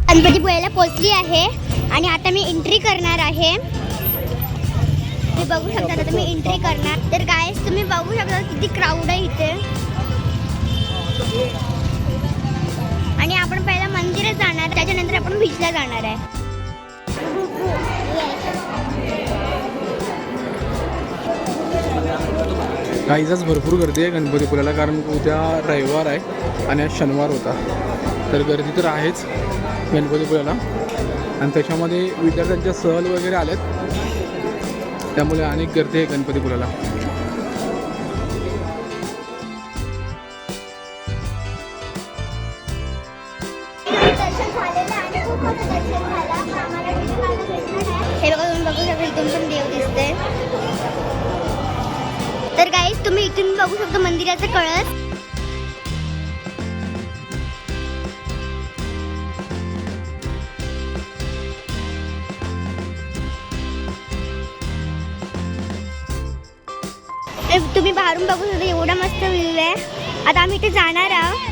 गणपतीपुळ्याला पोहोचली आहे आणि आता मी एंट्री करणार आहे. तुम्ही बघू शकता, आता तुम्ही एंट्री करणार. तर गाईस तुम्ही बघू शकता किती क्राऊड आहे इथे. आणि आपण पहिला मंदिरात जाणार, त्याच्यानंतर आपण बीचला जाणार आहे. काहीच भरपूर गर्दी आहे गणपतीपुळ्याला, कारण उद्या रविवार आहे आणि आज शनिवार होता. तर गर्दी तर आहेच गणपतीपुळ्याला. आणि त्याच्यामध्ये विद्यार्थ्यांच्या सहल वगैरे आल्यात, त्यामुळे अनेक गर्दी आहे गणपतीपुळ्याला. हे बघा, तुम्ही बघू शकता इथून पण देव दिसते. तर गाईस तुम्ही इथून बघू शकता मंदिराचा कळस. तुम्ही बाहेरून बघू शकता, एवढा मस्त व्ह्यू आहे. आता आम्ही इथे जाणार आहोत.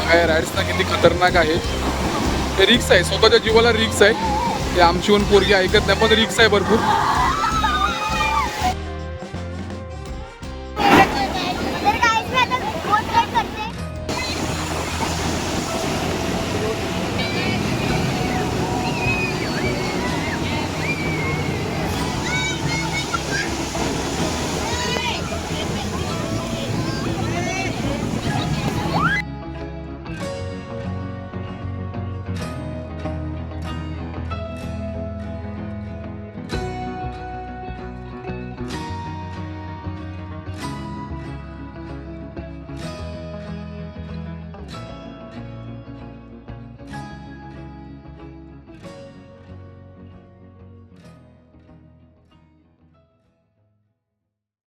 काय राईड्स ना किती खतरनाक आहे. ते रिक्स आहे, स्वतःच्या जीवाला रिक्स आहे. ते आमची पण पोरगी ऐकत नाही, पण रिक्स आहे भरपूर.